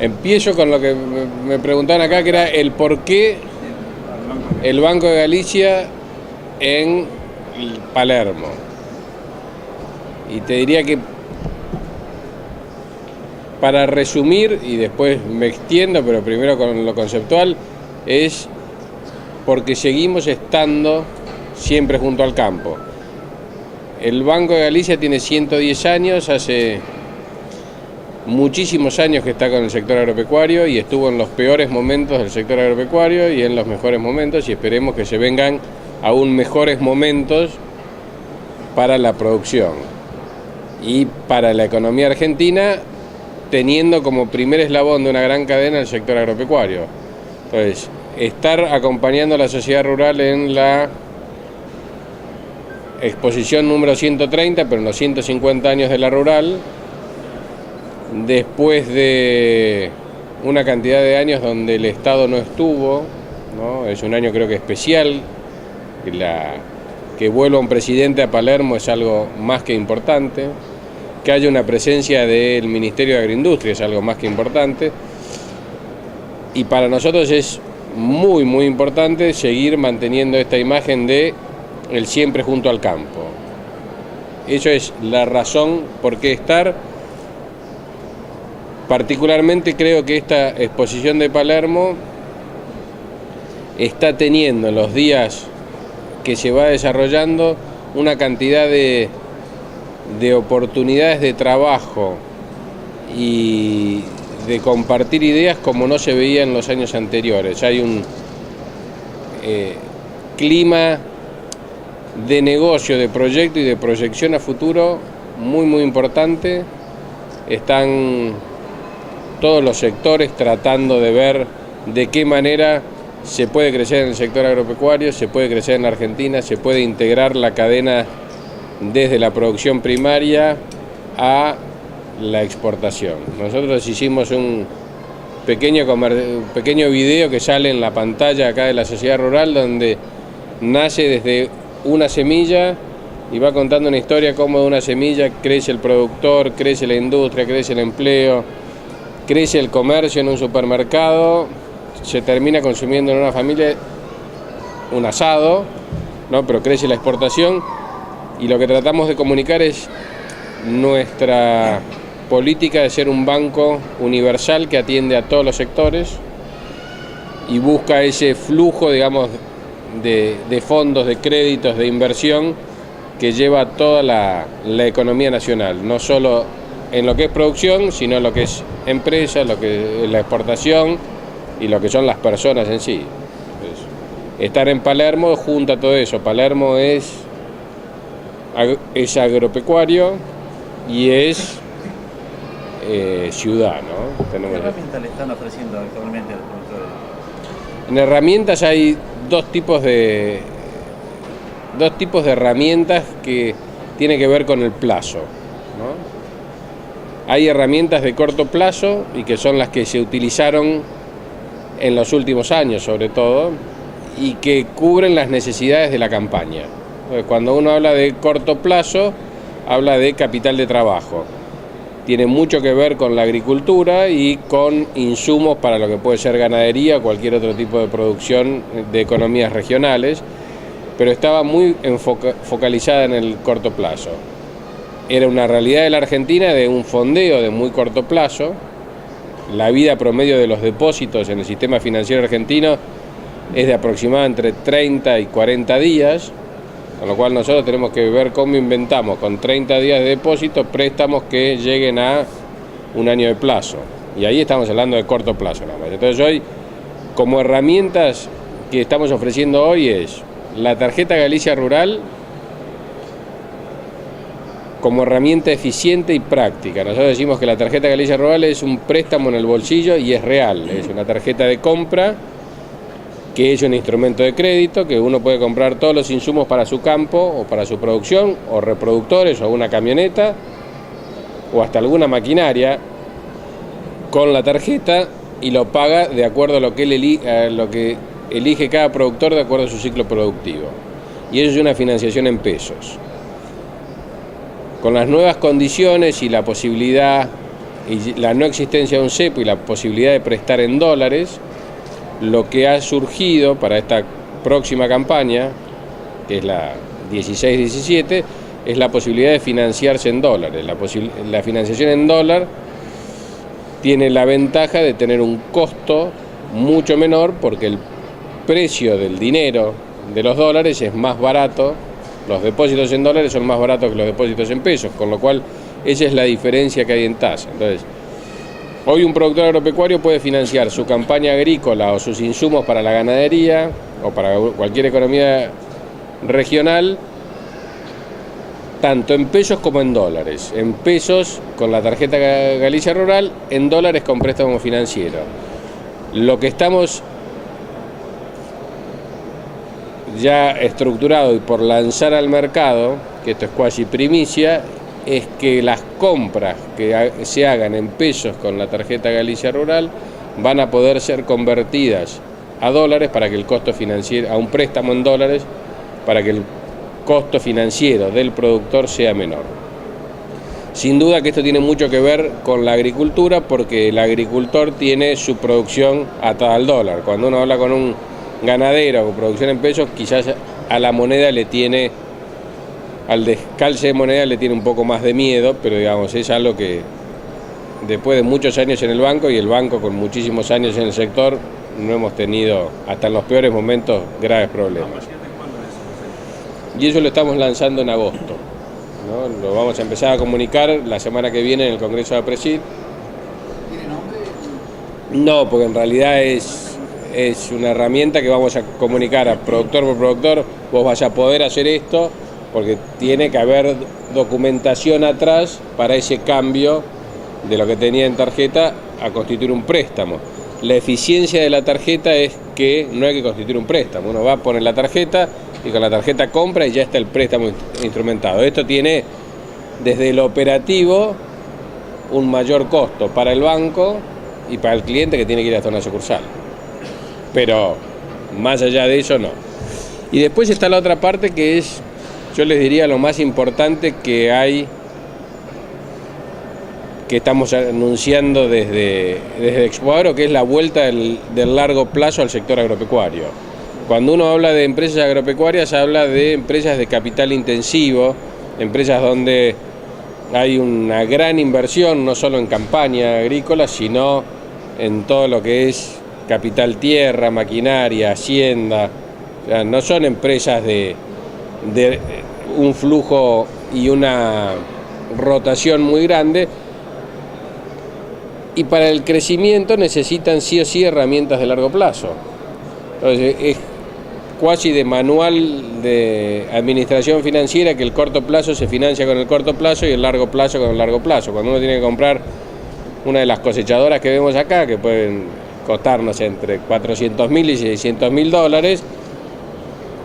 Empiezo con lo que me preguntaban acá, que era el por qué el Banco de Galicia en Palermo. Y te diría que, para resumir, y después me extiendo, pero primero con lo conceptual, es porque seguimos estando siempre junto al campo. El Banco de Galicia tiene 110 años, hace muchísimos años que está con el sector agropecuario y estuvo en los peores momentos del sector agropecuario y en los mejores momentos, y esperemos que se vengan aún mejores momentos para la producción y para la economía argentina, teniendo como primer eslabón de una gran cadena el sector agropecuario. Entonces, estar acompañando a la sociedad rural en la exposición número 130, pero en los 150 años de la rural, después de una cantidad de años donde el Estado no estuvo, ¿no? Es un año creo que especial, que vuelva un presidente a Palermo es algo más que importante, que haya una presencia del Ministerio de Agroindustria es algo más que importante, y para nosotros es muy muy importante seguir manteniendo esta imagen de el siempre junto al campo. Eso es la razón por qué estar. Particularmente creo que esta exposición de Palermo está teniendo en los días que se va desarrollando una cantidad de oportunidades de trabajo y de compartir ideas como no se veía en los años anteriores. Hay un clima de negocio, de proyecto y de proyección a futuro muy muy importante. Están todos los sectores tratando de ver de qué manera se puede crecer en el sector agropecuario, se puede crecer en Argentina, se puede integrar la cadena desde la producción primaria a la exportación. Nosotros hicimos un pequeño video que sale en la pantalla acá de la Sociedad Rural, donde nace desde una semilla y va contando una historia cómo de una semilla crece el productor, crece la industria, crece el empleo, crece el comercio en un supermercado, se termina consumiendo en una familia un asado, ¿no? Pero crece la exportación, y lo que tratamos de comunicar es nuestra política de ser un banco universal que atiende a todos los sectores y busca ese flujo, digamos, de fondos, de créditos, de inversión que lleva a toda la economía nacional, no solo en lo que es producción, sino en lo que es empresa, lo que es la exportación y lo que son las personas en sí. Entonces, estar en Palermo junta todo eso. Palermo es agropecuario y es ciudad, ¿no? ¿Qué herramientas le están ofreciendo actualmente a los productores? En herramientas hay dos tipos de herramientas que tienen que ver con el plazo, ¿no? Hay herramientas de corto plazo y que son las que se utilizaron en los últimos años sobre todo y que cubren las necesidades de la campaña. Entonces, cuando uno habla de corto plazo, habla de capital de trabajo. Tiene mucho que ver con la agricultura y con insumos para lo que puede ser ganadería o cualquier otro tipo de producción de economías regionales, pero estaba muy focalizada en el corto plazo. Era una realidad de la Argentina de un fondeo de muy corto plazo. La vida promedio de los depósitos en el sistema financiero argentino es de aproximadamente entre 30 y 40 días, con lo cual nosotros tenemos que ver cómo inventamos con 30 días de depósito préstamos que lleguen a un año de plazo. Y ahí estamos hablando de corto plazo nada más. Entonces hoy, como herramientas que estamos ofreciendo hoy, es la tarjeta Galicia Rural como herramienta eficiente y práctica. Nosotros decimos que la tarjeta Galicia Rural es un préstamo en el bolsillo y es real. Es una tarjeta de compra que es un instrumento de crédito que uno puede comprar todos los insumos para su campo o para su producción, o reproductores o una camioneta o hasta alguna maquinaria con la tarjeta, y lo paga de acuerdo a lo que elige cada productor de acuerdo a su ciclo productivo. Y eso es una financiación en pesos. Con las nuevas condiciones y la posibilidad y la no existencia de un cepo y la posibilidad de prestar en dólares, lo que ha surgido para esta próxima campaña, que es la 16-17, es la posibilidad de financiarse en dólares. La financiación en dólar tiene la ventaja de tener un costo mucho menor porque el precio del dinero de los dólares es más barato, los depósitos en dólares son más baratos que los depósitos en pesos, con lo cual esa es la diferencia que hay en tasa. Entonces, hoy un productor agropecuario puede financiar su campaña agrícola o sus insumos para la ganadería o para cualquier economía regional, tanto en pesos como en dólares. En pesos con la tarjeta Galicia Rural, en dólares con préstamo financiero. Lo que estamos ya estructurado y por lanzar al mercado, que esto es cuasi primicia, es que las compras que se hagan en pesos con la tarjeta Galicia Rural van a poder ser convertidas a dólares para que el costo financiero, a un préstamo en dólares, para que el costo financiero del productor sea menor. Sin duda que esto tiene mucho que ver con la agricultura, porque el agricultor tiene su producción atada al dólar. Cuando uno habla con un ganadero con producción en pesos, quizás a la moneda le tiene, al descalce de moneda le tiene un poco más de miedo, pero digamos, es algo que después de muchos años en el banco, y el banco con muchísimos años en el sector, no hemos tenido, hasta en los peores momentos, graves problemas. Y eso lo estamos lanzando en agosto, ¿no? Lo vamos a empezar a comunicar la semana que viene en el Congreso de APRESID. ¿Tiene nombre? No, porque en realidad es una herramienta que vamos a comunicar a productor por productor. Vos vas a poder hacer esto porque tiene que haber documentación atrás para ese cambio de lo que tenía en tarjeta a constituir un préstamo. La eficiencia de la tarjeta es que no hay que constituir un préstamo. Uno va a poner la tarjeta y con la tarjeta compra y ya está el préstamo instrumentado. Esto tiene desde el operativo un mayor costo para el banco y para el cliente que tiene que ir hasta una sucursal. Pero más allá de eso no. Y después está la otra parte que es, yo les diría, lo más importante que hay, que estamos anunciando desde Expoagro, que es la vuelta del largo plazo al sector agropecuario. Cuando uno habla de empresas agropecuarias, habla de empresas de capital intensivo, empresas donde hay una gran inversión, no solo en campaña agrícola, sino en todo lo que es capital tierra, maquinaria, hacienda. O sea, no son empresas de un flujo y una rotación muy grande, y para el crecimiento necesitan sí o sí herramientas de largo plazo. Entonces es cuasi de manual de administración financiera que el corto plazo se financia con el corto plazo y el largo plazo con el largo plazo. Cuando uno tiene que comprar una de las cosechadoras que vemos acá, que pueden costarnos entre 400.000 y 600.000 dólares,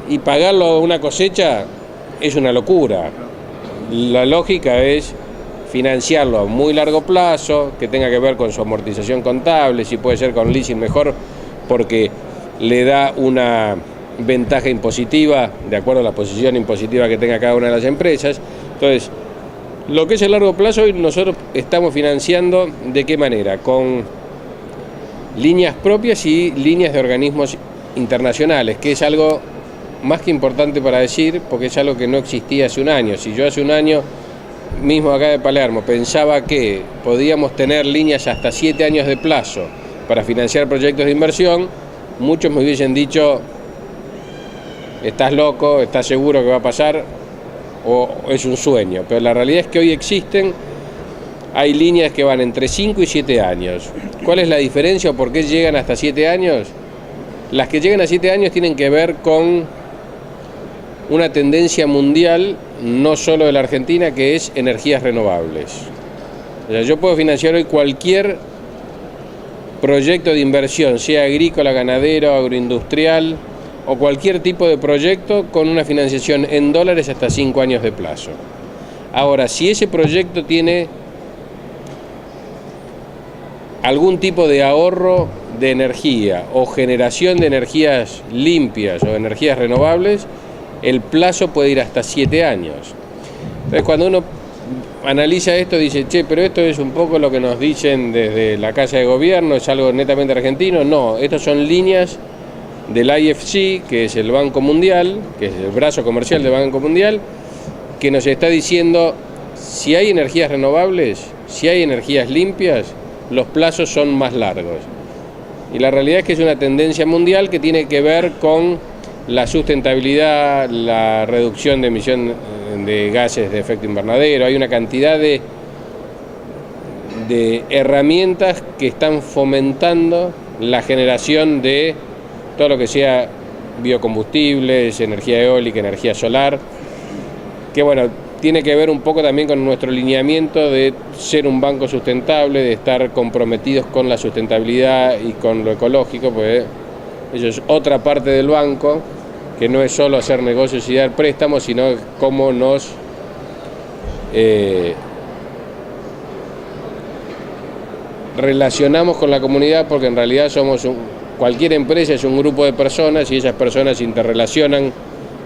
y pagarlo una cosecha es una locura. La lógica es financiarlo a muy largo plazo, que tenga que ver con su amortización contable, si puede ser con leasing mejor, porque le da una ventaja impositiva de acuerdo a la posición impositiva que tenga cada una de las empresas. Entonces, lo que es el largo plazo, hoy nosotros estamos financiando ¿de qué manera? Con líneas propias y líneas de organismos internacionales, que es algo más que importante para decir, porque es algo que no existía hace un año. Si yo hace un año, mismo acá de Palermo, pensaba que podíamos tener líneas hasta 7 años de plazo para financiar proyectos de inversión, muchos me hubiesen dicho: estás loco, estás seguro que va a pasar, o es un sueño. Pero la realidad es que hoy existen, hay líneas que van entre 5 y 7 años. ¿Cuál es la diferencia o por qué llegan hasta 7 años? Las que llegan a 7 años tienen que ver con una tendencia mundial, no solo de la Argentina, que es energías renovables. O sea, yo puedo financiar hoy cualquier proyecto de inversión, sea agrícola, ganadero, agroindustrial o cualquier tipo de proyecto, con una financiación en dólares hasta 5 años de plazo. Ahora, si ese proyecto tiene algún tipo de ahorro de energía o generación de energías limpias o energías renovables, el plazo puede ir hasta 7 años. Entonces, cuando uno analiza esto, dice, che, pero esto es un poco lo que nos dicen desde la Casa de Gobierno, es algo netamente argentino. No, estas son líneas del IFC, que es el Banco Mundial, que es el brazo comercial del Banco Mundial, que nos está diciendo, si hay energías renovables, si hay energías limpias, los plazos son más largos. Y la realidad es que es una tendencia mundial que tiene que ver con la sustentabilidad, la reducción de emisión de gases de efecto invernadero. Hay una cantidad de herramientas que están fomentando la generación de todo lo que sea biocombustibles, energía eólica, energía solar, que bueno, tiene que ver un poco también con nuestro lineamiento de ser un banco sustentable, de estar comprometidos con la sustentabilidad y con lo ecológico, pues eso es otra parte del banco, que no es solo hacer negocios y dar préstamos, sino cómo nos relacionamos con la comunidad, porque en realidad cualquier empresa es un grupo de personas y esas personas se interrelacionan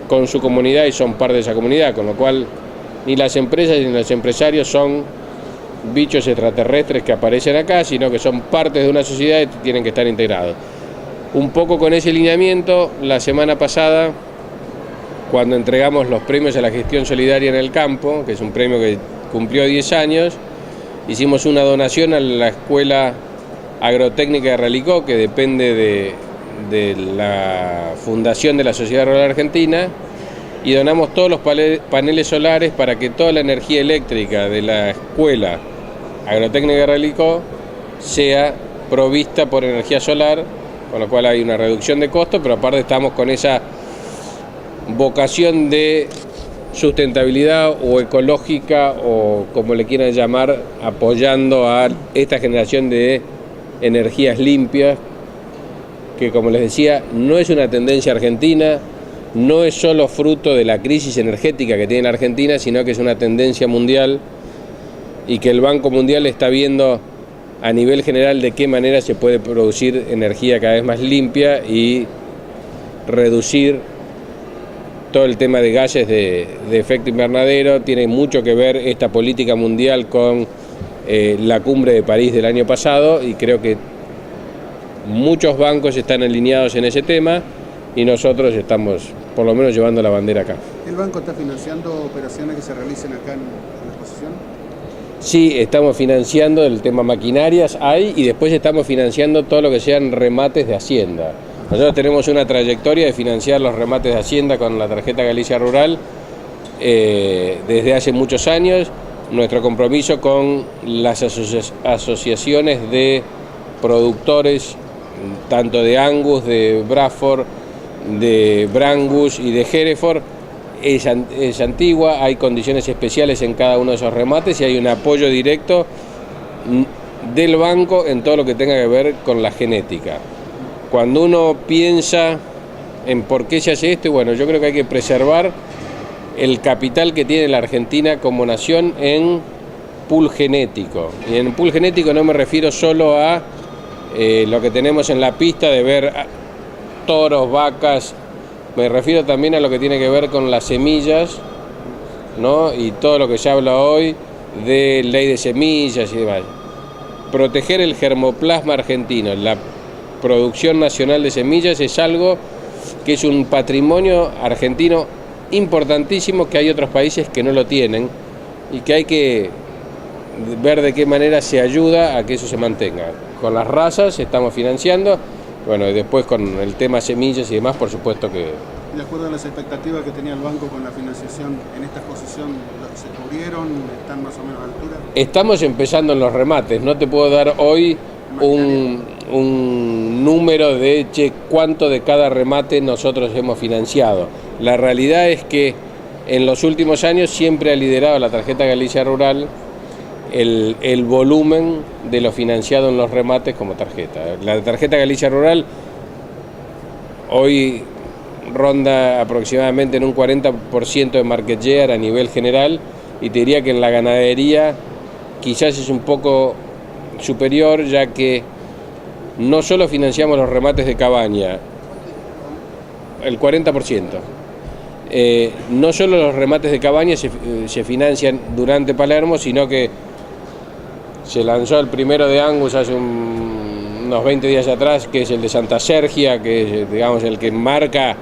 con su comunidad y son parte de esa comunidad, con lo cual ni las empresas ni los empresarios son bichos extraterrestres que aparecen acá, sino que son partes de una sociedad y tienen que estar integrados. Un poco con ese lineamiento, la semana pasada, cuando entregamos los premios a la gestión solidaria en el campo, que es un premio que cumplió 10 años, hicimos una donación a la Escuela Agrotécnica de Ralicó, que depende de la Fundación de la Sociedad Rural Argentina, y donamos todos los paneles solares para que toda la energía eléctrica de la Escuela Agrotécnica de Ralicó sea provista por energía solar, con lo cual hay una reducción de costos, pero aparte estamos con esa vocación de sustentabilidad o ecológica, o como le quieran llamar, apoyando a esta generación de energías limpias, que como les decía, no es una tendencia argentina, no es solo fruto de la crisis energética que tiene la Argentina, sino que es una tendencia mundial y que el Banco Mundial está viendo a nivel general de qué manera se puede producir energía cada vez más limpia y reducir todo el tema de gases de efecto invernadero. Tiene mucho que ver esta política mundial con la cumbre de París del año pasado, y creo que muchos bancos están alineados en ese tema y nosotros estamos por lo menos llevando la bandera acá. ¿El banco está financiando operaciones que se realicen acá en la exposición? Sí, estamos financiando el tema maquinarias, y después estamos financiando todo lo que sean remates de Hacienda. Nosotros tenemos una trayectoria de financiar los remates de Hacienda con la tarjeta Galicia Rural desde hace muchos años. Nuestro compromiso con las asociaciones de productores, tanto de Angus, de Bradford, de Brangus y de Hereford, es antigua. Hay condiciones especiales en cada uno de esos remates y hay un apoyo directo del banco en todo lo que tenga que ver con la genética. Cuando uno piensa en por qué se hace esto, bueno, yo creo que hay que preservar el capital que tiene la Argentina como nación en pool genético. Y en pool genético no me refiero solo a lo que tenemos en la pista de ver toros, vacas, me refiero también a lo que tiene que ver con las semillas, ¿no? Y todo lo que se habla hoy de ley de semillas y demás. Proteger el germoplasma argentino, la producción nacional de semillas, es algo que es un patrimonio argentino importantísimo, que hay otros países que no lo tienen y que hay que ver de qué manera se ayuda a que eso se mantenga. Con las razas estamos financiando, bueno, y después con el tema semillas y demás, por supuesto que... De acuerdo a las expectativas que tenía el banco con la financiación en esta exposición, ¿se cubrieron? ¿Están más o menos a altura? Estamos empezando en los remates, no te puedo dar hoy un número de cuánto de cada remate nosotros hemos financiado. La realidad es que en los últimos años siempre ha liderado la tarjeta Galicia Rural el volumen de lo financiado en los remates como tarjeta. La tarjeta Galicia Rural hoy ronda aproximadamente en un 40% de market share a nivel general, y te diría que en la ganadería quizás es un poco superior, ya que no solo financiamos los remates de cabaña, el 40%. no solo los remates de cabaña se financian durante Palermo, sino que se lanzó el primero de Angus hace unos 20 días atrás, que es el de Santa Sergia, que es, digamos, el que marca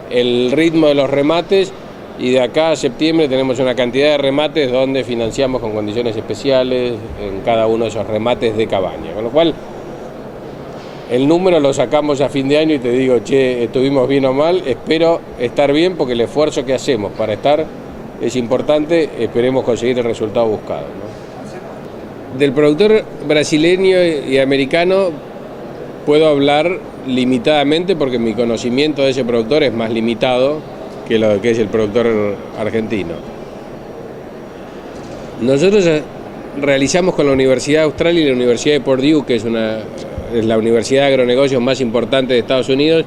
el ritmo de los remates, y de acá a septiembre tenemos una cantidad de remates donde financiamos con condiciones especiales en cada uno de esos remates de cabaña, con lo cual el número lo sacamos a fin de año y te digo, che, estuvimos bien o mal. Espero estar bien porque el esfuerzo que hacemos para estar es importante. Esperemos conseguir el resultado buscado, ¿no? Del productor brasileño y americano puedo hablar limitadamente porque mi conocimiento de ese productor es más limitado que lo que es el productor argentino. Nosotros realizamos con la Universidad Austral y la Universidad de Purdue, que es la universidad de agronegocios más importante de Estados Unidos.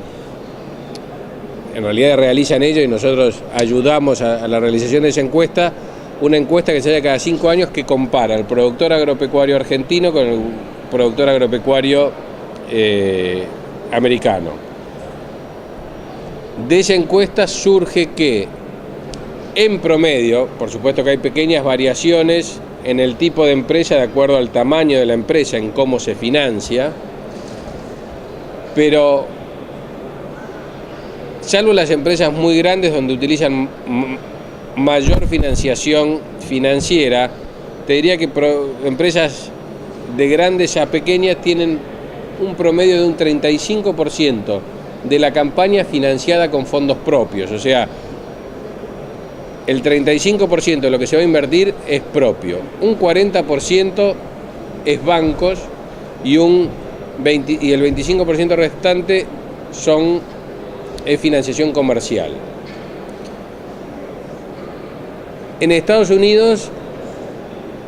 En realidad realizan ellos y nosotros ayudamos a la realización de esa encuesta, una encuesta que se hace cada 5 años que compara el productor agropecuario argentino con el productor agropecuario americano. De esa encuesta surge que, en promedio, por supuesto que hay pequeñas variaciones en el tipo de empresa de acuerdo al tamaño de la empresa, en cómo se financia, pero salvo las empresas muy grandes donde utilizan mayor financiación financiera, te diría que empresas de grandes a pequeñas tienen un promedio de un 35% de la campaña financiada con fondos propios, o sea, el 35% de lo que se va a invertir es propio, un 40% es bancos y el 25% restante es financiación comercial. En Estados Unidos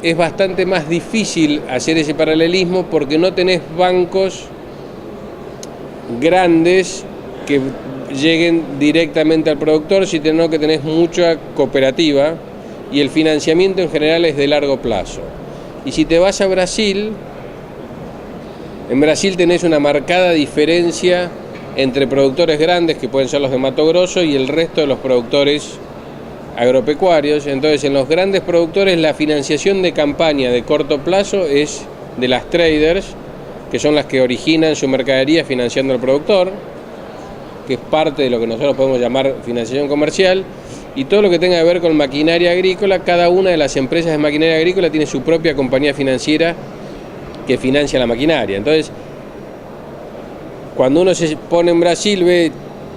es bastante más difícil hacer ese paralelismo porque no tenés bancos grandes que lleguen directamente al productor, sino que tenés mucha cooperativa y el financiamiento en general es de largo plazo. Y si te vas a Brasil, en Brasil tenés una marcada diferencia entre productores grandes, que pueden ser los de Mato Grosso, y el resto de los productores agropecuarios. Entonces, en los grandes productores la financiación de campaña de corto plazo es de las traders, que son las que originan su mercadería financiando al productor, que es parte de lo que nosotros podemos llamar financiación comercial, y todo lo que tenga que ver con maquinaria agrícola. Cada una de las empresas de maquinaria agrícola tiene su propia compañía financiera que financia la maquinaria. Entonces, cuando uno se pone en Brasil, ve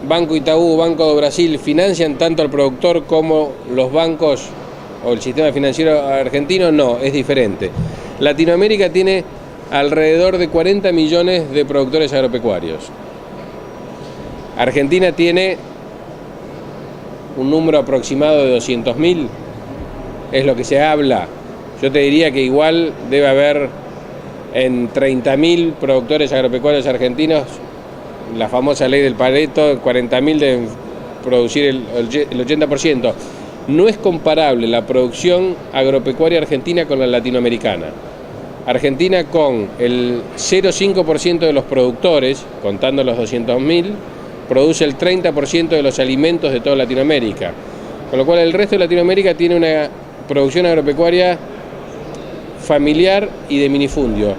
Banco Itaú, Banco do Brasil, financian tanto al productor como los bancos o el sistema financiero argentino. No, es diferente. Latinoamérica tiene alrededor de 40 millones de productores agropecuarios. Argentina tiene un número aproximado de 200.000, es lo que se habla. Yo te diría que igual debe haber en 30.000 productores agropecuarios argentinos, la famosa ley del Pareto, 40.000 deben producir el 80%. No es comparable la producción agropecuaria argentina con la latinoamericana. Argentina, con el 0,5% de los productores, contando los 200.000, produce el 30% de los alimentos de toda Latinoamérica. Con lo cual el resto de Latinoamérica tiene una producción agropecuaria familiar y de minifundio.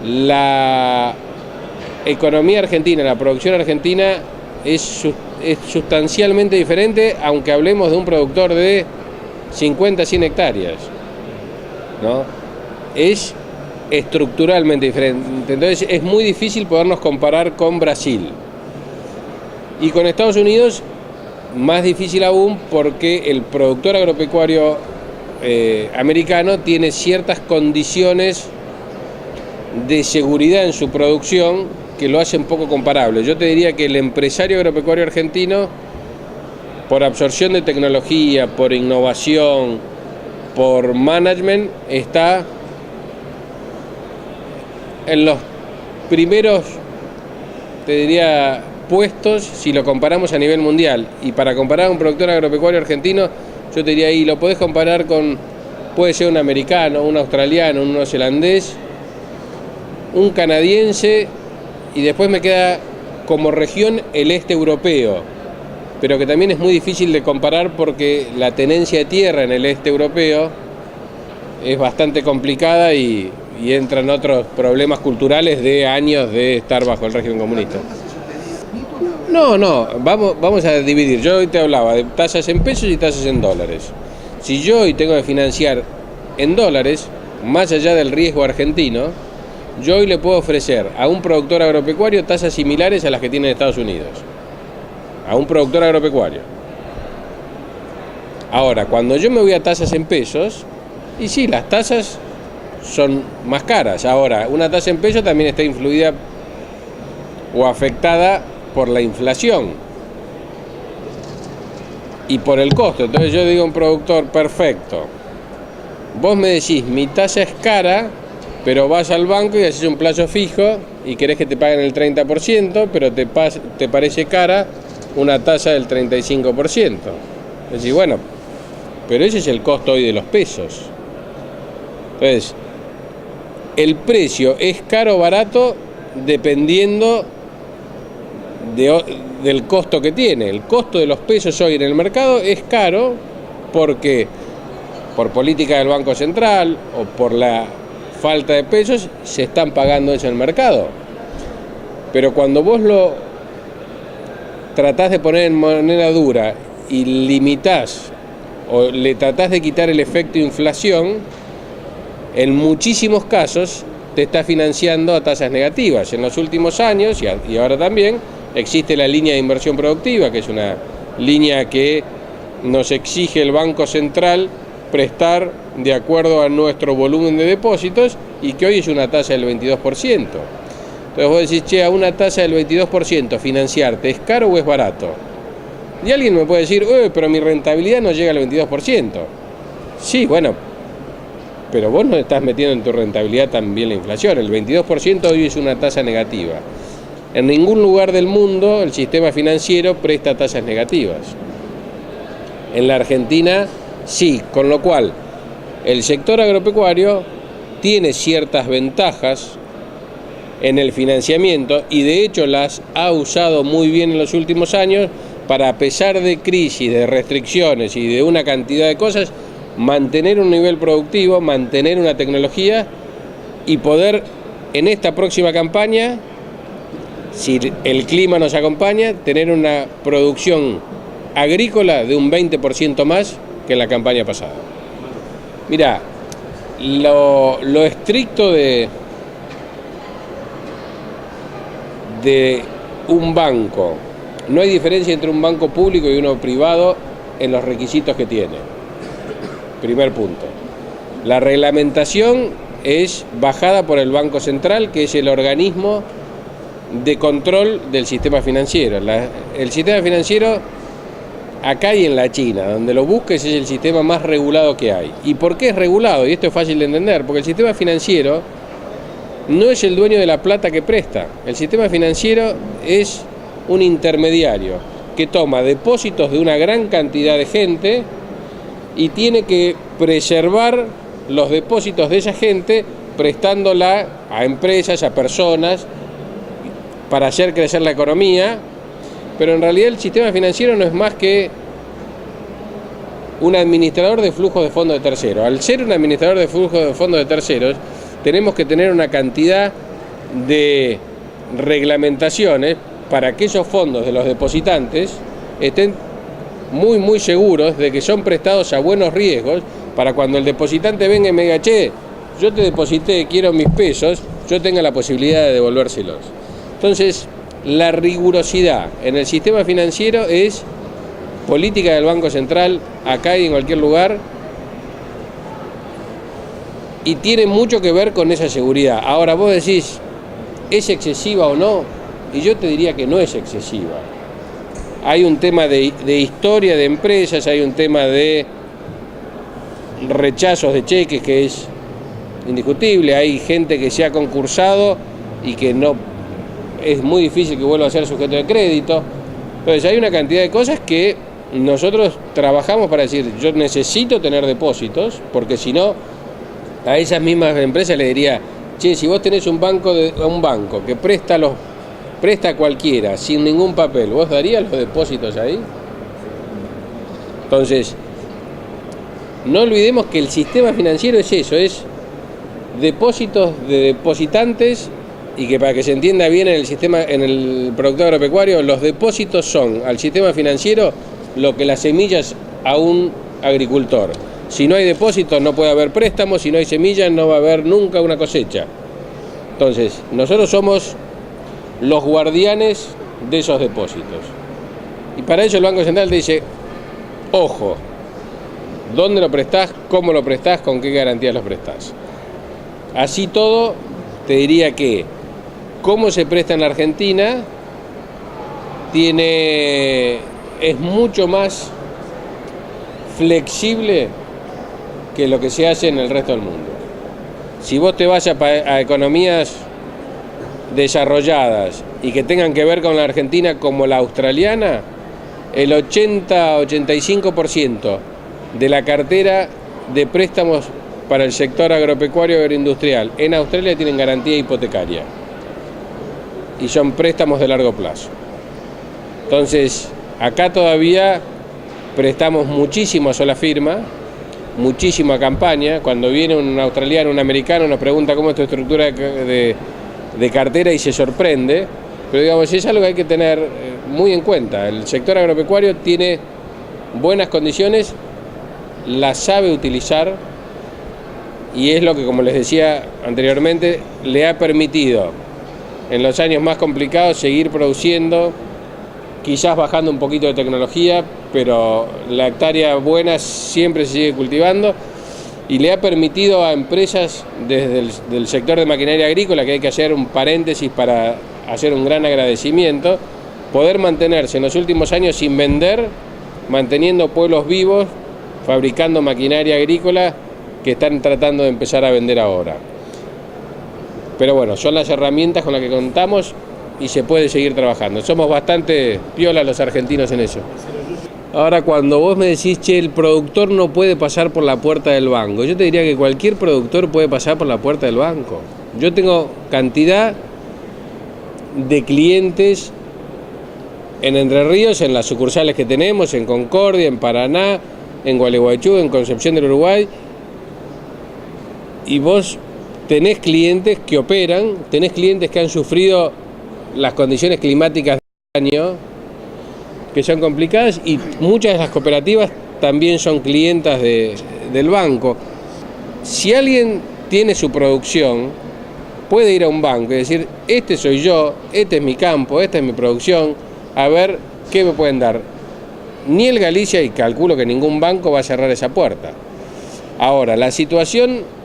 La economía argentina, la producción argentina es sustancialmente diferente, aunque hablemos de un productor de 50, 100 hectáreas, ¿no? Es estructuralmente diferente. Entonces es muy difícil podernos comparar con Brasil. Y con Estados Unidos, más difícil aún, porque el productor agropecuario americano tiene ciertas condiciones de seguridad en su producción que lo hacen poco comparable. Yo te diría que el empresario agropecuario argentino, por absorción de tecnología, por innovación, por management, está en los primeros, te diría, puestos si lo comparamos a nivel mundial. Y para comparar a un productor agropecuario argentino, yo te diría ahí, lo podés comparar con, puede ser un americano, un australiano, un neozelandés, un canadiense, y después me queda como región el este europeo. pero que también es muy difícil de comparar porque la tenencia de tierra en el este europeo es bastante complicada y entran otros problemas culturales de años de estar bajo el régimen comunista. No, vamos a dividir. Yo hoy te hablaba de tasas en pesos y tasas en dólares. Si yo hoy tengo que financiar en dólares, más allá del riesgo argentino, yo hoy le puedo ofrecer a un productor agropecuario tasas similares a las que tiene en Estados Unidos. A un productor agropecuario. Ahora, cuando yo me voy a tasas en pesos, y sí, las tasas son más caras. Ahora, una tasa en pesos también está influida o afectada por la inflación y por el costo. Entonces yo digo a un productor, perfecto, vos me decís, mi tasa es cara, pero vas al banco y haces un plazo fijo y querés que te paguen el 30%, pero te parece cara una tasa del 35%. Es decir, bueno, pero ese es el costo hoy de los pesos. Entonces, el precio es caro o barato dependiendo del costo que tiene. El costo de los pesos hoy en el mercado es caro porque por política del Banco Central o por la falta de pesos se están pagando eso en el mercado. Pero cuando vos lo tratás de poner en moneda dura y limitás o le tratás de quitar el efecto inflación, en muchísimos casos te está financiando a tasas negativas. En los últimos años, y ahora también, existe la línea de inversión productiva, que es una línea que nos exige el Banco Central prestar de acuerdo a nuestro volumen de depósitos y que hoy es una tasa del 22%. Entonces vos decís, che, a una tasa del 22% financiarte, ¿es caro o es barato? Y alguien me puede decir, pero mi rentabilidad no llega al 22%. Sí, bueno, pero vos no estás metiendo en tu rentabilidad también la inflación. El 22% hoy es una tasa negativa. En ningún lugar del mundo el sistema financiero presta tasas negativas. En la Argentina sí, con lo cual el sector agropecuario tiene ciertas ventajas en el financiamiento y de hecho las ha usado muy bien en los últimos años para, a pesar de crisis, de restricciones y de una cantidad de cosas, mantener un nivel productivo, mantener una tecnología y poder en esta próxima campaña, si el clima nos acompaña, tener una producción agrícola de un 20% más que en la campaña pasada. Mirá, lo estricto de un banco, no hay diferencia entre un banco público y uno privado en los requisitos que tiene. Primer punto. La reglamentación es bajada por el Banco Central, que es el organismo de control del sistema financiero. El sistema financiero, acá y en la China, donde lo busques, es el sistema más regulado que hay. ¿Y por qué es regulado? Y esto es fácil de entender, porque el sistema financiero no es el dueño de la plata que presta. El sistema financiero es un intermediario que toma depósitos de una gran cantidad de gente y tiene que preservar los depósitos de esa gente prestándola a empresas, a personas, para hacer crecer la economía, pero en realidad el sistema financiero no es más que un administrador de flujos de fondos de terceros. Al ser un administrador de flujos de fondos de terceros, tenemos que tener una cantidad de reglamentaciones para que esos fondos de los depositantes estén muy seguros de que son prestados a buenos riesgos, para cuando el depositante venga y me diga, che, yo te deposité, quiero mis pesos, yo tenga la posibilidad de devolvérselos. Entonces, la rigurosidad en el sistema financiero es política del Banco Central, acá y en cualquier lugar, y tiene mucho que ver con esa seguridad. Ahora vos decís, ¿es excesiva o no? Y yo te diría que no es excesiva. Hay un tema de historia de empresas, hay un tema de rechazos de cheques que es indiscutible, hay gente que se ha concursado y que no es muy difícil que vuelva a ser sujeto de crédito. Entonces hay una cantidad de cosas que nosotros trabajamos para decir, yo necesito tener depósitos, porque si no, a esas mismas empresas le diría, che, si vos tenés un banco que presta a cualquiera sin ningún papel, ¿vos darías los depósitos ahí? Entonces, no olvidemos que el sistema financiero es eso, es depósitos de depositantes, y que para que se entienda bien en el sistema, en el productor agropecuario, los depósitos son al sistema financiero lo que las semillas a un agricultor. Si no hay depósitos no puede haber préstamos, si no hay semillas no va a haber nunca una cosecha. Entonces, nosotros somos los guardianes de esos depósitos. Y para eso el Banco Central te dice, ojo, ¿dónde lo prestás? ¿Cómo lo prestás? ¿Con qué garantías lo prestás? Así todo, te diría que cómo se presta en la Argentina es mucho más flexible que lo que se hace en el resto del mundo. Si vos te vas a economías desarrolladas y que tengan que ver con la Argentina como la australiana, el 80-85% de la cartera de préstamos para el sector agropecuario agroindustrial en Australia tienen garantía hipotecaria y son préstamos de largo plazo. Entonces, acá todavía prestamos muchísimo a sola firma, muchísimo a campaña. Cuando viene un australiano, un americano, nos pregunta cómo es tu estructura de cartera y se sorprende, pero digamos, es algo que hay que tener muy en cuenta. El sector agropecuario tiene buenas condiciones, las sabe utilizar y es lo que, como les decía anteriormente, le ha permitido en los años más complicados seguir produciendo, quizás bajando un poquito de tecnología, pero la hectárea buena siempre se sigue cultivando, y le ha permitido a empresas desde el sector de maquinaria agrícola, que hay que hacer un paréntesis para hacer un gran agradecimiento, poder mantenerse en los últimos años sin vender, manteniendo pueblos vivos, fabricando maquinaria agrícola que están tratando de empezar a vender ahora. Pero bueno, son las herramientas con las que contamos y se puede seguir trabajando. Somos bastante piolas los argentinos en eso. Ahora, cuando vos me decís, che, el productor no puede pasar por la puerta del banco, yo te diría que cualquier productor puede pasar por la puerta del banco. Yo tengo cantidad de clientes en Entre Ríos, en las sucursales que tenemos, en Concordia, en Paraná, en Gualeguaychú, en Concepción del Uruguay, y vos tenés clientes que operan, tenés clientes que han sufrido las condiciones climáticas del año, que son complicadas, y muchas de las cooperativas también son clientas del banco. Si alguien tiene su producción, puede ir a un banco y decir, este soy yo, este es mi campo, esta es mi producción, a ver qué me pueden dar. Ni el Galicia, y calculo que ningún banco va a cerrar esa puerta. Ahora, la situación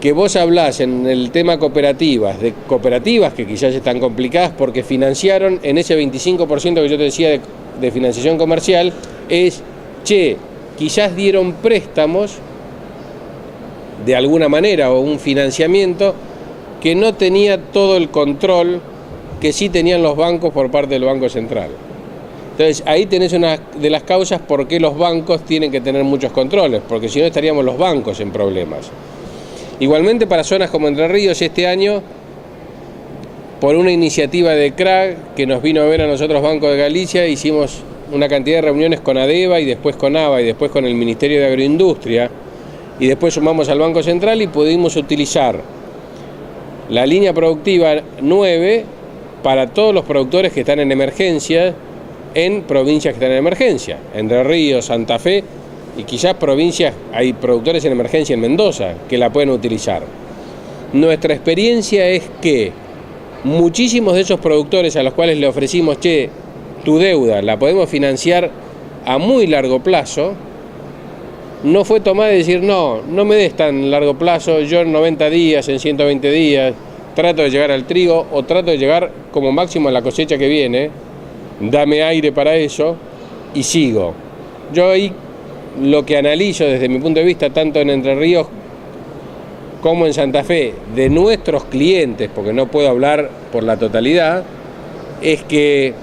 que vos hablás en el tema cooperativas, de cooperativas que quizás están complicadas porque financiaron en ese 25% que yo te decía de financiación comercial, es, che, quizás dieron préstamos de alguna manera o un financiamiento que no tenía todo el control que sí tenían los bancos por parte del Banco Central. Entonces ahí tenés una de las causas por qué los bancos tienen que tener muchos controles, porque si no estaríamos los bancos en problemas. Igualmente para zonas como Entre Ríos este año, por una iniciativa de CRAG que nos vino a ver a nosotros Banco de Galicia, hicimos una cantidad de reuniones con ADEVA y después con ABA y después con el Ministerio de Agroindustria y después sumamos al Banco Central y pudimos utilizar la línea productiva 9 para todos los productores que están en emergencia en provincias que están en emergencia, Entre Ríos, Santa Fe, y quizás provincias, hay productores en emergencia en Mendoza que la pueden utilizar. Nuestra experiencia es que muchísimos de esos productores a los cuales le ofrecimos, che, tu deuda la podemos financiar a muy largo plazo, no fue tomada de decir, no me des tan largo plazo, yo en 90 días, en 120 días, trato de llegar al trigo o trato de llegar como máximo a la cosecha que viene, dame aire para eso y sigo. Yo ahí lo que analizo desde mi punto de vista, tanto en Entre Ríos como en Santa Fe, de nuestros clientes, porque no puedo hablar por la totalidad, es que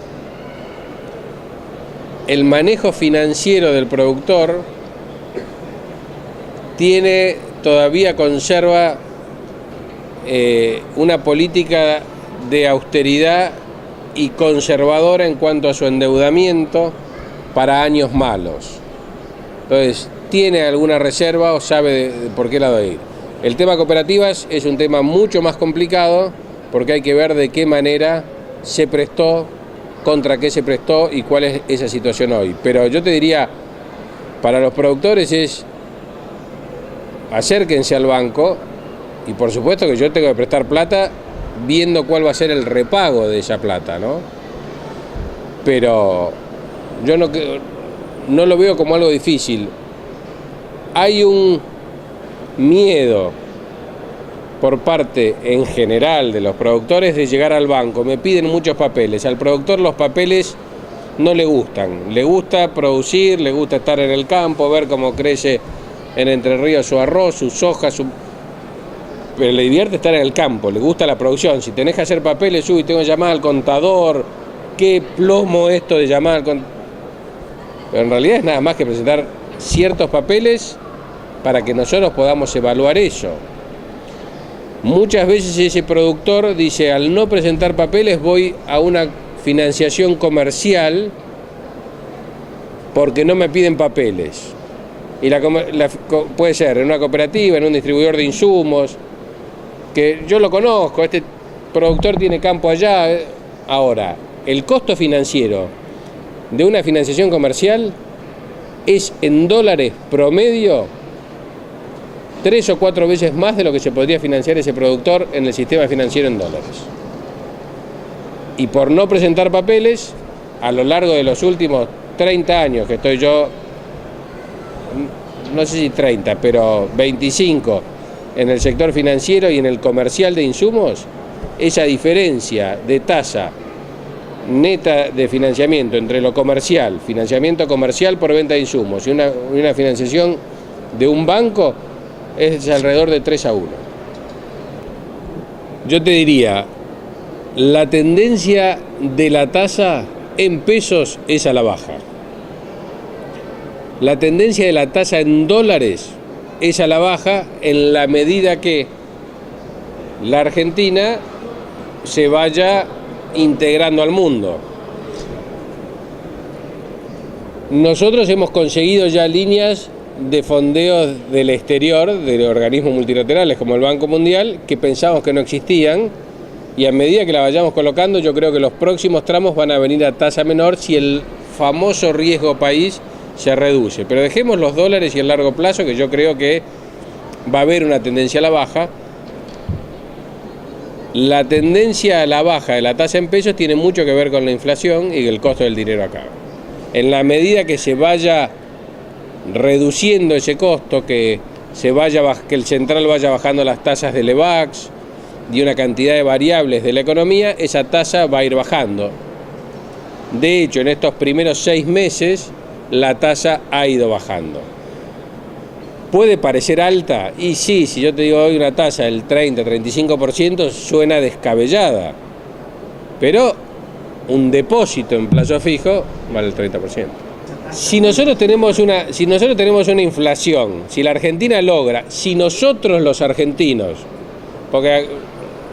el manejo financiero del productor todavía conserva una política de austeridad y conservadora en cuanto a su endeudamiento, para años malos. Entonces, tiene alguna reserva o sabe de por qué lado ir. El tema cooperativas es un tema mucho más complicado porque hay que ver de qué manera se prestó, contra qué se prestó y cuál es esa situación hoy. Pero yo te diría, para los productores es acérquense al banco y por supuesto que yo tengo que prestar plata viendo cuál va a ser el repago de esa plata, ¿no? Pero yo no lo veo como algo difícil. Hay un miedo por parte en general de los productores de llegar al banco. Me piden muchos papeles. Al productor los papeles no le gustan. Le gusta producir, le gusta estar en el campo, ver cómo crece en Entre Ríos su arroz, su soja, pero le divierte estar en el campo, le gusta la producción. Si tenés que hacer papeles, tengo que llamar al contador, qué plomo esto de llamar al contador. Pero en realidad es nada más que presentar ciertos papeles para que nosotros podamos evaluar eso. Muchas veces ese productor dice, al no presentar papeles voy a una financiación comercial porque no me piden papeles. Y puede ser en una cooperativa, en un distribuidor de insumos, que yo lo conozco, este productor tiene campo allá. Ahora, el costo financiero de una financiación comercial es en dólares promedio 3 o 4 veces más de lo que se podría financiar ese productor en el sistema financiero en dólares. Y por no presentar papeles, a lo largo de los últimos 30 años que estoy yo, no sé si 30, pero 25 en el sector financiero y en el comercial de insumos, esa diferencia de tasa neta de financiamiento entre lo comercial, financiamiento comercial por venta de insumos y una financiación de un banco es alrededor de 3-1. Yo te diría, la tendencia de la tasa en pesos es a la baja. La tendencia de la tasa en dólares es a la baja en la medida que la Argentina se vaya integrando al mundo. Nosotros hemos conseguido ya líneas de fondeos del exterior, de organismos multilaterales como el Banco Mundial, que pensamos que no existían, y a medida que la vayamos colocando, yo creo que los próximos tramos van a venir a tasa menor si el famoso riesgo país se reduce. Pero dejemos los dólares y el largo plazo, que yo creo que va a haber una tendencia a la baja. La tendencia a la baja de la tasa en pesos tiene mucho que ver con la inflación y el costo del dinero acá. En la medida que se vaya reduciendo ese costo, que el central vaya bajando las tasas del EVAX y una cantidad de variables de la economía, esa tasa va a ir bajando. De hecho, en estos primeros 6 meses, la tasa ha ido bajando. ¿Puede parecer alta? Y sí, si yo te digo hoy una tasa del 30-35%, suena descabellada. Pero un depósito en plazo fijo vale el 30%. Si nosotros tenemos una inflación, si la Argentina logra, si nosotros los argentinos, porque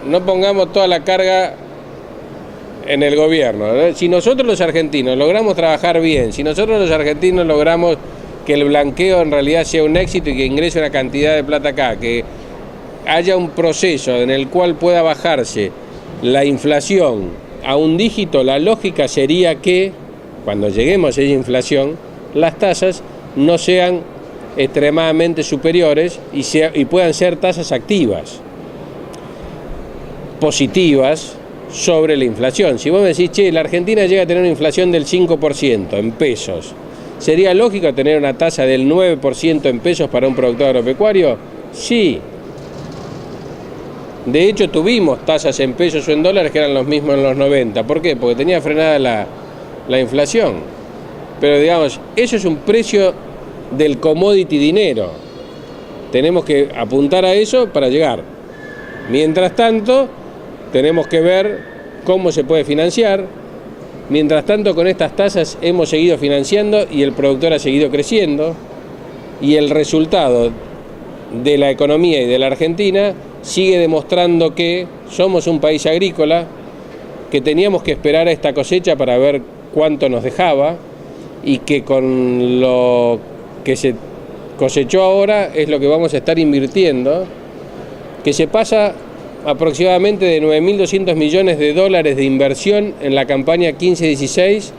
no pongamos toda la carga en el gobierno, ¿no? Si nosotros los argentinos logramos trabajar bien, si nosotros los argentinos logramos que el blanqueo en realidad sea un éxito y que ingrese una cantidad de plata acá, que haya un proceso en el cual pueda bajarse la inflación a un dígito, la lógica sería que cuando lleguemos a esa inflación, las tasas no sean extremadamente superiores y puedan ser tasas activas, positivas sobre la inflación. Si vos me decís, la Argentina llega a tener una inflación del 5% en pesos, ¿sería lógico tener una tasa del 9% en pesos para un productor agropecuario? Sí. De hecho, tuvimos tasas en pesos o en dólares que eran los mismos en los 90. ¿Por qué? Porque tenía frenada la inflación. Pero digamos, eso es un precio del commodity dinero. Tenemos que apuntar a eso para llegar. Mientras tanto, tenemos que ver cómo se puede financiar. Mientras tanto, con estas tasas hemos seguido financiando y el productor ha seguido creciendo. Y el resultado de la economía y de la Argentina sigue demostrando que somos un país agrícola, que teníamos que esperar a esta cosecha para ver cuánto nos dejaba, y que con lo que se cosechó ahora es lo que vamos a estar invirtiendo, que se pasa aproximadamente de 9.200 millones de dólares de inversión en la campaña 15-16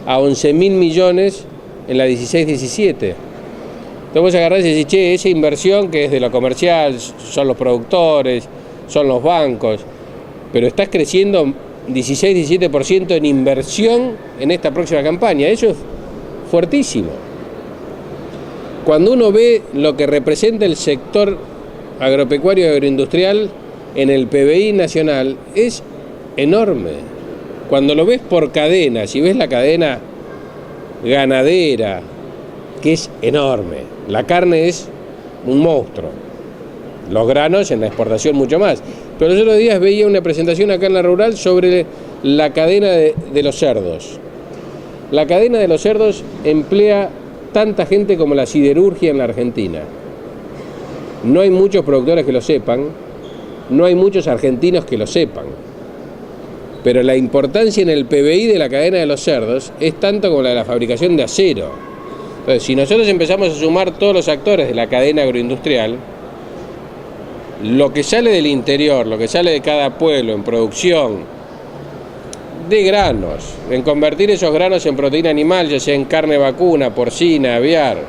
a 11.000 millones en la 16-17. Entonces vos agarrás y decís, che, esa inversión que es de lo comercial, son los productores, son los bancos, pero estás creciendo 16-17% en inversión en esta próxima campaña. Eso es fuertísimo. Cuando uno ve lo que representa el sector agropecuario y agroindustrial en el PBI nacional, es enorme. Cuando lo ves por cadena, si ves la cadena ganadera, que es enorme, la carne es un monstruo, los granos en la exportación mucho más. Pero los otros días veía una presentación acá en la rural sobre la cadena de los cerdos. La cadena de los cerdos emplea tanta gente como la siderurgia en la Argentina. No hay muchos productores que lo sepan, no hay muchos argentinos que lo sepan, pero la importancia en el PBI de la cadena de los cerdos es tanto como la de la fabricación de acero. Entonces, si nosotros empezamos a sumar todos los actores de la cadena agroindustrial, lo que sale del interior, lo que sale de cada pueblo en producción de granos, en convertir esos granos en proteína animal, ya sea en carne vacuna, porcina, aviar,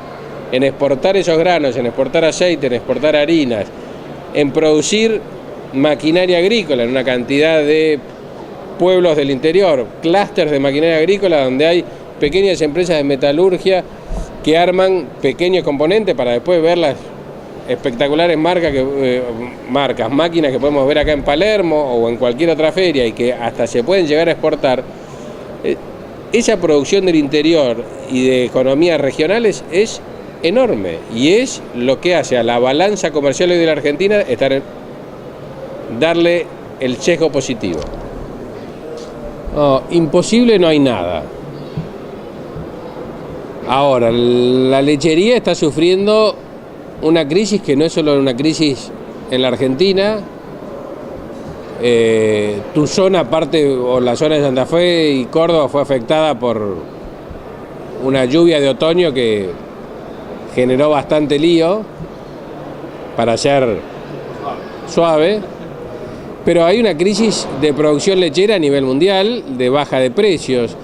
en exportar esos granos, en exportar aceite, en exportar harinas, en producir maquinaria agrícola en una cantidad de pueblos del interior, clústeres de maquinaria agrícola donde hay pequeñas empresas de metalurgia que arman pequeños componentes para después ver las espectaculares máquinas que podemos ver acá en Palermo o en cualquier otra feria y que hasta se pueden llegar a exportar. Esa producción del interior y de economías regionales es enorme y es lo que hace a la balanza comercial hoy de la Argentina darle el sesgo positivo. No, imposible no hay nada. Ahora, la lechería está sufriendo una crisis que no es solo una crisis en la Argentina. Tu zona, aparte, o la zona de Santa Fe y Córdoba, fue afectada por una lluvia de otoño que generó bastante lío, para ser suave. Pero hay una crisis de producción lechera a nivel mundial, de baja de precios.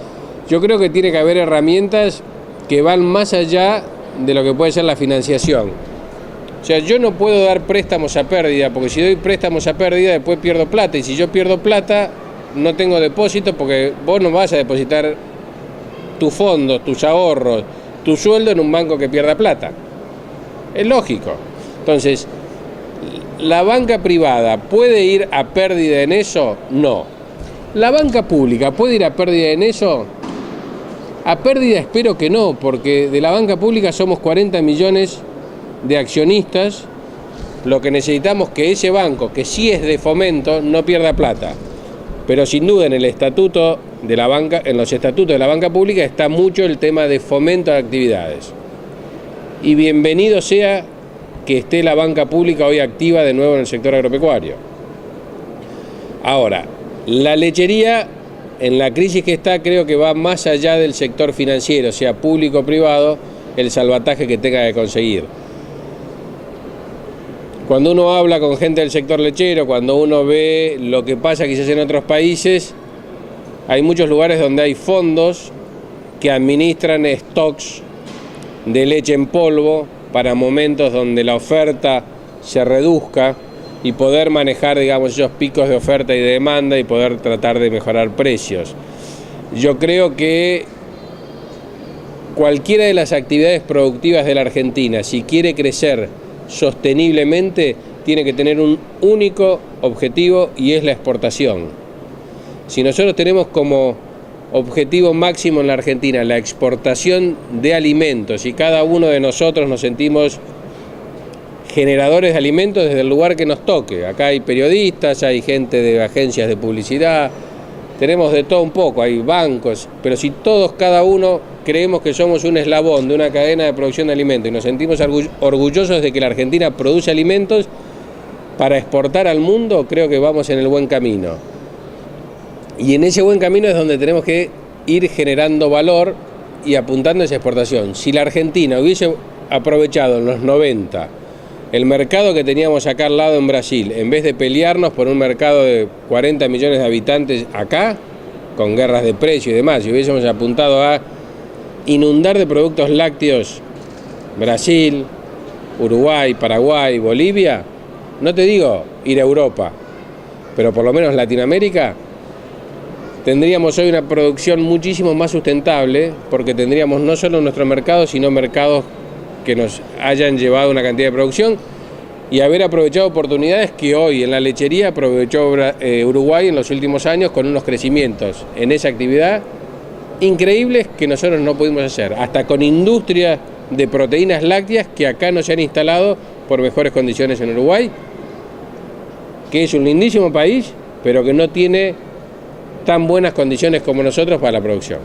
Yo creo que tiene que haber herramientas que van más allá de lo que puede ser la financiación. O sea, yo no puedo dar préstamos a pérdida, porque si doy préstamos a pérdida después pierdo plata, y si yo pierdo plata no tengo depósito, porque vos no vas a depositar tus fondos, tus ahorros, tu sueldo en un banco que pierda plata. Es lógico. Entonces, ¿la banca privada puede ir a pérdida en eso? No. ¿La banca pública puede ir a pérdida en eso? A pérdida espero que no, porque de la banca pública somos 40 millones de accionistas. Lo que necesitamos es que ese banco, que sí es de fomento, no pierda plata. Pero sin duda en el estatuto de la banca, en los estatutos de la banca pública está mucho el tema de fomento de actividades. Y bienvenido sea que esté la banca pública hoy activa de nuevo en el sector agropecuario. Ahora, la lechería en la crisis que está creo que va más allá del sector financiero, sea público o privado, el salvataje que tenga que conseguir. Cuando uno habla con gente del sector lechero, cuando uno ve lo que pasa quizás en otros países, hay muchos lugares donde hay fondos que administran stocks de leche en polvo para momentos donde la oferta se reduzca y poder manejar, digamos, esos picos de oferta y de demanda y poder tratar de mejorar precios. Yo creo que cualquiera de las actividades productivas de la Argentina, si quiere crecer sosteniblemente, tiene que tener un único objetivo y es la exportación. Si nosotros tenemos como objetivo máximo en la Argentina la exportación de alimentos y cada uno de nosotros nos sentimos generadores de alimentos desde el lugar que nos toque. Acá hay periodistas, hay gente de agencias de publicidad, tenemos de todo un poco, hay bancos, pero si todos, cada uno, creemos que somos un eslabón de una cadena de producción de alimentos y nos sentimos orgullosos de que la Argentina produce alimentos para exportar al mundo, creo que vamos en el buen camino. Y en ese buen camino es donde tenemos que ir generando valor y apuntando a esa exportación. Si la Argentina hubiese aprovechado en los 90 el mercado que teníamos acá al lado en Brasil, en vez de pelearnos por un mercado de 40 millones de habitantes acá, con guerras de precio y demás, si hubiésemos apuntado a inundar de productos lácteos Brasil, Uruguay, Paraguay, Bolivia, no te digo ir a Europa, pero por lo menos Latinoamérica, tendríamos hoy una producción muchísimo más sustentable, porque tendríamos no solo nuestro mercado, sino mercados que nos hayan llevado una cantidad de producción y haber aprovechado oportunidades que hoy en la lechería aprovechó Uruguay en los últimos años, con unos crecimientos en esa actividad increíbles que nosotros no pudimos hacer, hasta con industrias de proteínas lácteas que acá no se han instalado por mejores condiciones en Uruguay, que es un lindísimo país, pero que no tiene tan buenas condiciones como nosotros para la producción.